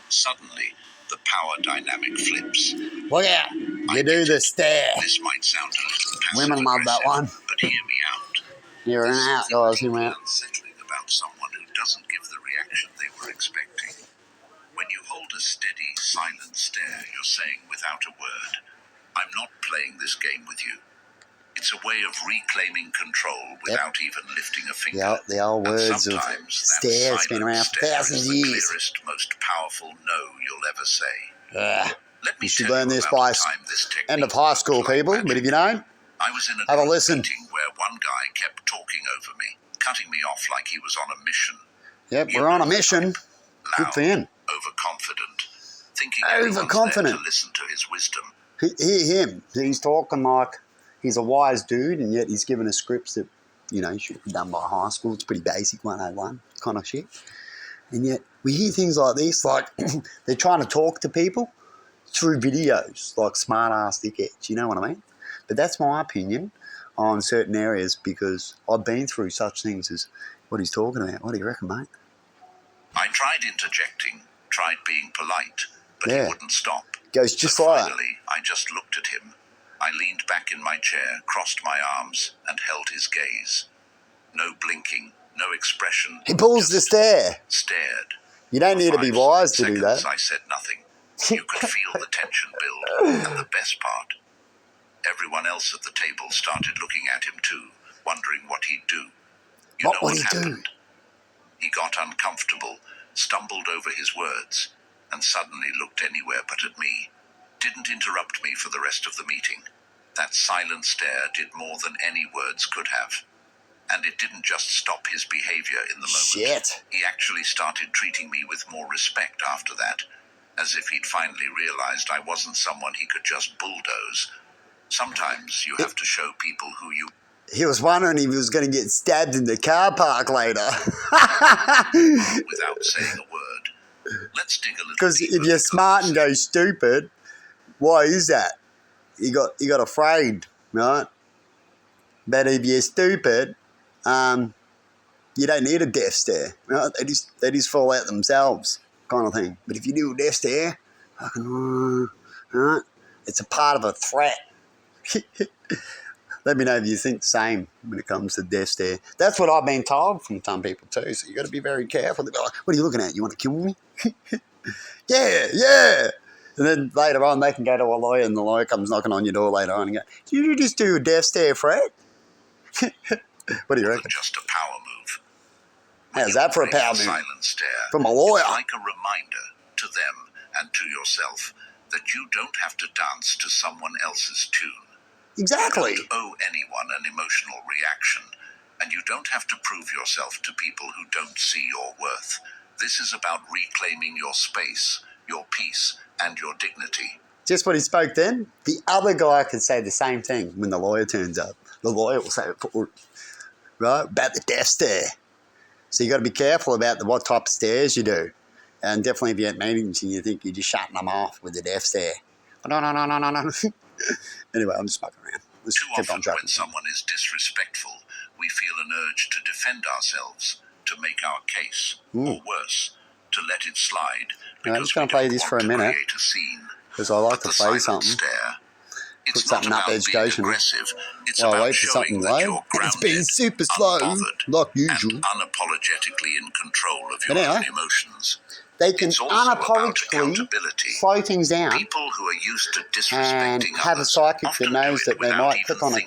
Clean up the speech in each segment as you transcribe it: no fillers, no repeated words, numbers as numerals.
Suddenly, the power dynamic flips. Look out. You do the stare. This might sound a little passive Women love that one. but hear me out. You're an out, guys. You went. Unsettling about someone who doesn't give the reaction they were expecting. When you hold a steady, silent stare, you're saying without a word, I'm not playing this game with you. It's a way of reclaiming control without even lifting a finger. The old words of stare has been around for thousands of years. The clearest, most powerful no you'll ever say. You should learn this by end of high school, people. But if you don't, I was in have a listen. Meeting where one guy kept talking over me, cutting me off like he was on a mission. Yep, we're on a mission. Good for him. Overconfident, thinking everyone's there to listen to his wisdom. Hear him. He's talking like he's a wise dude, and yet he's given us scripts that, should be done by high school. It's pretty basic 101 kind of shit. And yet we hear things like this, like they're trying to talk to people through videos, like smart-ass dickheads, you know what I mean? But that's my opinion on certain areas because I've been through such things as what he's talking about. What do you reckon, mate? I tried interjecting, tried being polite, but he wouldn't stop. Goes just like that. Finally, I just looked at him. I leaned back in my chair, crossed my arms, and held his gaze. No blinking, no expression. He pulls the stare. Stared. You don't need to be wise to do that. I said nothing. You could feel the tension build, and the best part, everyone else at the table started looking at him too, wondering what he'd do. What would he do? He got uncomfortable, stumbled over his words, and suddenly looked anywhere but at me. Didn't interrupt me for the rest of the meeting. That silent stare did more than any words could have. And it didn't just stop his behavior in the moment. Shit. He actually started treating me with more respect after that, as if he'd finally realized I wasn't someone he could just bulldoze. Sometimes you have to show people who you... He was wondering if he was going to get stabbed in the car park later. Without saying a word. Let's dig a little Because if you're smart and go stupid, why is that? You got afraid, right? But if you're stupid, you don't need a death stare, right? They just fall out themselves, kind of thing. But if you do a death stare, right? It's a part of a threat. Let me know if you think the same when it comes to death stare. That's what I've been told from some people too. So you got to be very careful. They'll be like, "What are you looking at? You want to kill me?" Yeah. And then later on, they can go to a lawyer, and the lawyer comes knocking on your door later on and go, "Did you just do a death stare, Fred?" What do you reckon? Just a power move. How's that for a power move? Silent stare. From a lawyer. It's like a reminder to them and to yourself that you don't have to dance to someone else's tune. Exactly. You don't owe anyone an emotional reaction, and you don't have to prove yourself to people who don't see your worth. This is about reclaiming your space, your peace, and your dignity. Just what he spoke then. The other guy could say the same thing when the lawyer turns up. The lawyer will say, right, about the death stare. So you got to be careful about what type of stares you do. And definitely if you're at meetings and you think you're just shutting them off with the death stare. No. Anyway, I'm just fucking around. Too often when someone is disrespectful, we feel an urge to defend ourselves, to make our case, or worse, to let it slide. I'm just going to play this for a minute because I like to play something. Put something up educational. While I wait for something low. It's been super slow, like usual. And unapologetically in control of your own emotions. They can unapologetically slow things down People who are used to and disrespecting have a psychic that knows that they might click on a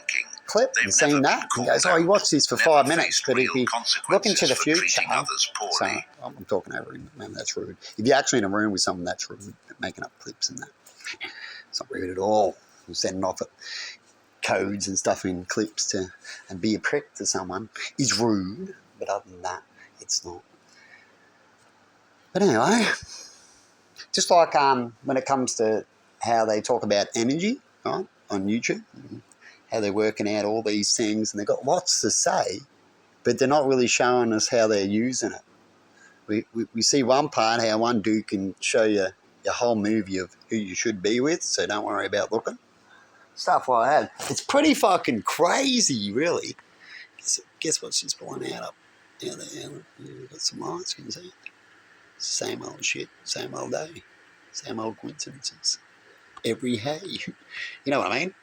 clip and seen that and goes, "Oh, he watched this for 5 minutes." But if you look into the future, so I'm talking over him, man, that's rude. If you're actually in a room with someone, that's rude, making up clips and that. It's not rude at all. You're sending off codes and stuff in clips and be a prick to someone is rude, but other than that, it's not. But anyway, just like when it comes to how they talk about energy, right, on YouTube, how they're working out all these things, and they've got lots to say, but they're not really showing us how they're using it. We see one part, how one dude can show you your whole movie of who you should be with, so don't worry about looking. Stuff like that. It's pretty fucking crazy, really. Guess what she's pulling out up there. You've got some lights, you can see. Same old shit, same old day, same old coincidences. Every day. You know what I mean?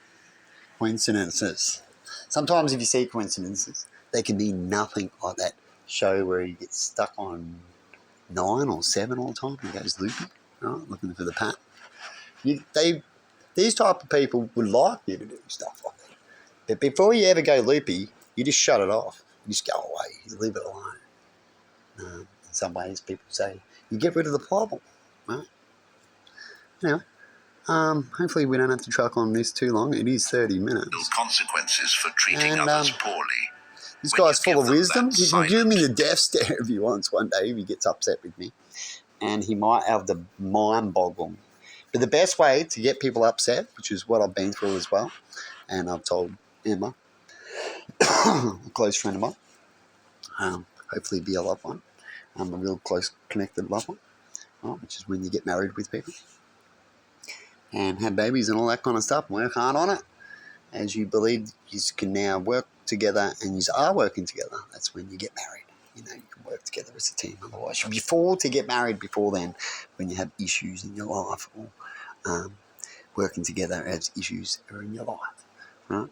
Coincidences. Sometimes if you see coincidences, they can be nothing like that show where he gets stuck on 9 or 7 all the time and goes loopy, right? Looking for the pat. These type of people would like you to do stuff like that. But before you ever go loopy, you just shut it off. You just go away. You leave it alone. In some ways, people say you get rid of the problem, right? Anyway, hopefully we don't have to truck on this too long. It is 30 minutes. Consequences for treating others poorly. This guy's full of wisdom. He can give me the death stare if he wants one day, if he gets upset with me. And he might have the mind boggle. But the best way to get people upset, which is what I've been through as well, and I've told Emma, a close friend of mine, hopefully be a loved one, a real close connected loved one, right, which is when you get married with people and have babies and all that kind of stuff, work hard on it. As you believe you can now work together and you are working together, that's when you get married. You know, you can work together as a team. Otherwise, you'll be forced to get married before then when you have issues in your life or working together as issues are in your life, right?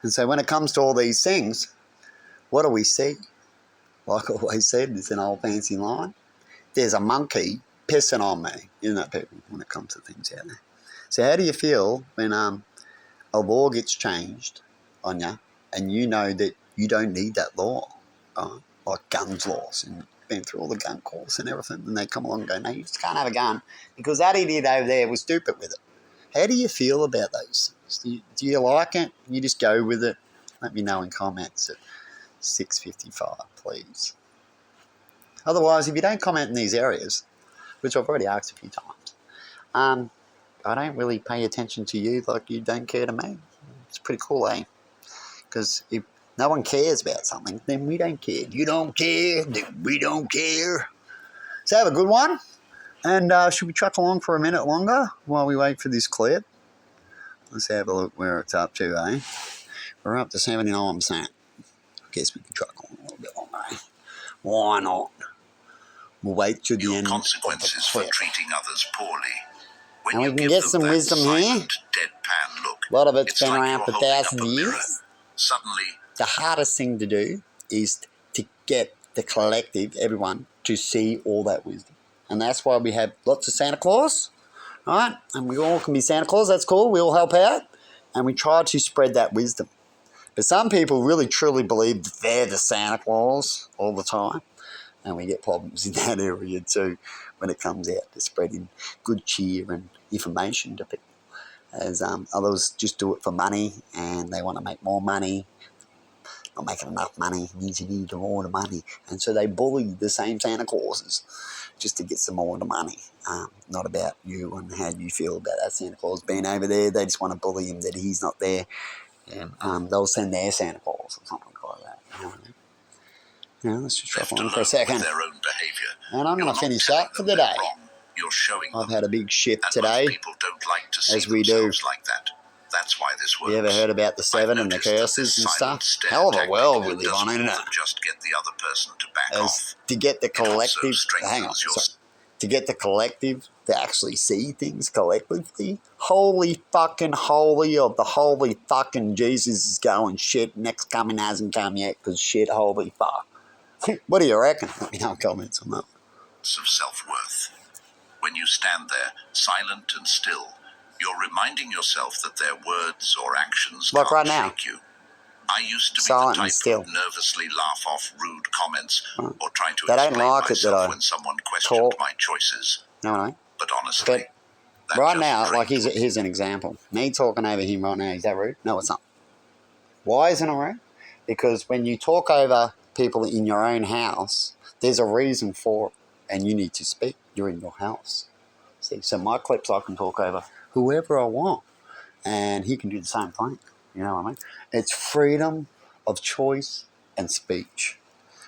And so when it comes to all these things, what do we see? Like I always said, it's an old fancy line. There's a monkey pissing on me, isn't it, people, when it comes to things out there? So how do you feel when a law gets changed on you and you know that you don't need that law? Like guns laws, and been through all the gun course and everything, and they come along and go, no, you just can't have a gun because that idiot over there was stupid with it. How do you feel about those things? Do you like it? You just go with it? Let me know in comments at 6:55, please. Otherwise, if you don't comment in these areas, which I've already asked a few times, I don't really pay attention to you like you don't care to me. It's pretty cool, eh? Because if no one cares about something, then we don't care. You don't care, then we don't care. So have a good one. And should we truck along for a minute longer while we wait for this clip? Let's have a look where it's up to, eh? We're up to 79%. I guess we can truck on a little bit longer, eh? Why not? We'll wait till the end. Consequences for treating others poorly. And we can get some wisdom here. A lot of it's been around for thousands of years. Suddenly, the hardest thing to do is to get the collective, everyone, to see all that wisdom. And that's why we have lots of Santa Claus, right? And we all can be Santa Claus, that's cool, we all help out. And we try to spread that wisdom. But some people really truly believe that they're the Santa Claus all the time. And we get problems in that area too when it comes out to spreading good cheer and information to people. As others just do it for money and they want to make more money. Not making enough money, need more money. And so they bully the same Santa Clauses just to get some more of the money. Not about you and how you feel about that Santa Claus being over there. They just want to bully him that he's not there. And they'll send their Santa Claus or something like that. You know what I mean? Yeah, let's just drop on for a second. Their own behavior. And I'm going to finish up for the day. You're showing I've had a big shift today, people don't like to see as we do. Like that. That's why this works. You ever heard about the 7 and the curses and stuff? Hell of a world we live on, isn't it? Just get the other person to back off. To get the collective, to get the collective to actually see things collectively. Holy fucking holy of the holy fucking Jesus is going shit. Next coming hasn't come yet because shit, holy fuck. What do you reckon? Let me know in comments on that. Of self-worth. When you stand there, silent and still, you're reminding yourself that their words or actions like can't right now. shake you. I used to be silent the type still. who nervously laugh off rude comments or try to they explain don't like myself it that I when someone questioned my choices. No. But honestly, right now, like here's an example. Me talking over him right now, is that rude? No, it's not. Why isn't it rude? Because when you talk over people in your own house, there's a reason for it, and you need to speak. You're in your house. See, so my clips I can talk over whoever I want, and he can do the same thing. You know what I mean? It's freedom of choice and speech,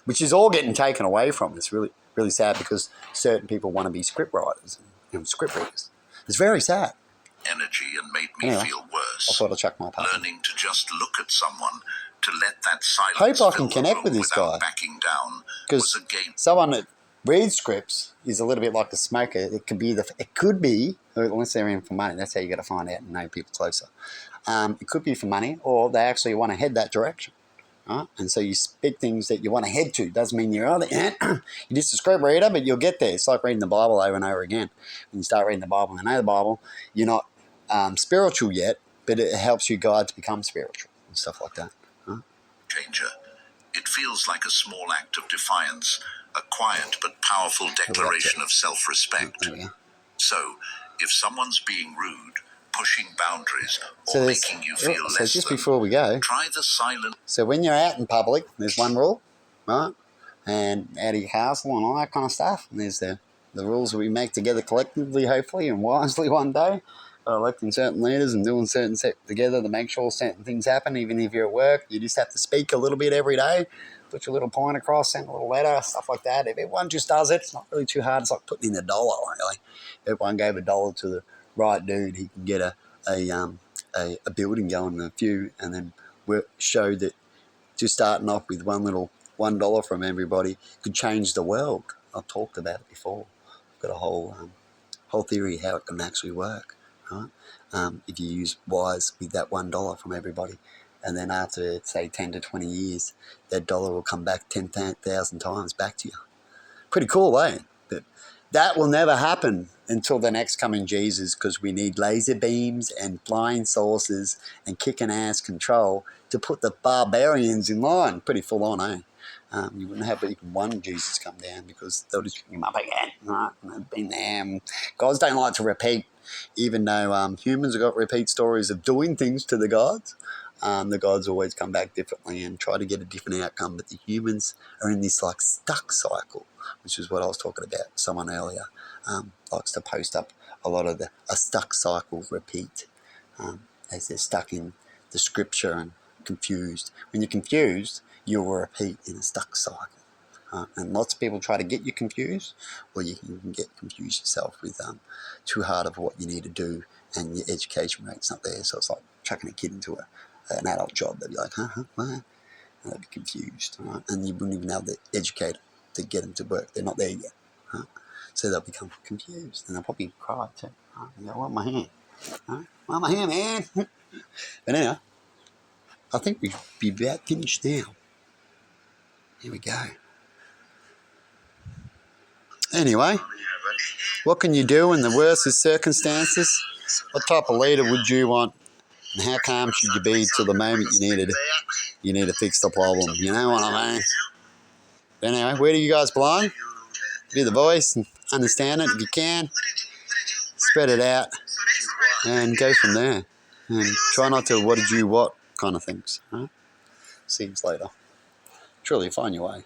which is all getting taken away from. It's really, really sad because certain people want to be script writers and script readers. It's very sad. Energy and made me feel worse. I thought I'd chuck my part. Learning to just look at someone, to let that silence hope I can connect with this guy. Backing down because someone that read scripts is a little bit like a smoker. It could be, unless they're in for money. That's how you got to find out and know people closer. It could be for money, or they actually want to head that direction. Right? And so you speak things that you want to head to. Doesn't mean you're you're just a script reader, but you'll get there. It's like reading the Bible over and over again. When you start reading the Bible and know the Bible, you're not spiritual yet, but it helps you guide to become spiritual and stuff like that. Right? Changer. It feels like a small act of defiance, a quiet but powerful declaration of self-respect. So, if someone's being rude, pushing boundaries, or making you feel less just before we go, try the silent. So when you're out in public, there's one rule, right? And out of your castle and all that kind of stuff. And there's the rules that we make together collectively, hopefully, and wisely one day. Electing certain leaders and doing certain steps together to make sure certain things happen. Even if you're at work, you just have to speak a little bit every day, put your little point across, send a little letter, stuff like that. If everyone just does it, it's not really too hard. It's like putting in $1, really. If everyone gave $1 to the right dude, he can get a building going in a few, and then show that just starting off with one little $1 from everybody could change the world. I've talked about it before. I've got a whole theory how it can actually work. Right? If you use wise with that $1 from everybody, and then after, say, 10 to 20 years, that dollar will come back 10,000 times back to you. Pretty cool, eh? But that will never happen until the next coming Jesus, because we need laser beams and flying saucers and kicking ass control to put the barbarians in line. Pretty full on, eh? You wouldn't have even one Jesus come down, because they'll just bring him up again. Right? And they've been there. Gods don't like to repeat. Even though humans have got repeat stories of doing things to the gods, the gods always come back differently and try to get a different outcome. But the humans are in this like stuck cycle, which is what I was talking about. Someone earlier likes to post up a lot of a stuck cycle repeat, as they're stuck in the scripture and confused. When you're confused, you'll repeat in a stuck cycle. And lots of people try to get you confused, or you can get confused yourself with too hard of what you need to do, and your education rate's not there. So it's like chucking a kid into an adult job. They'd be like, what? And they'd be confused, right? And you wouldn't even have the educator to get them to work. They're not there yet. Right? So they'll become confused, and they'll probably cry too. Right? They go, I want my hand. Right? I want my hand, man. But anyway, I think we should be about finished now. Here we go. Anyway, what can you do in the worst of circumstances? What type of leader would you want? And how calm should you be till the moment you need to fix the problem? You know what I mean? But anyway, where do you guys belong? Be the voice and understand it if you can. Spread it out and go from there. And try not to what kind of things. Right? See you later. Truly, find your way.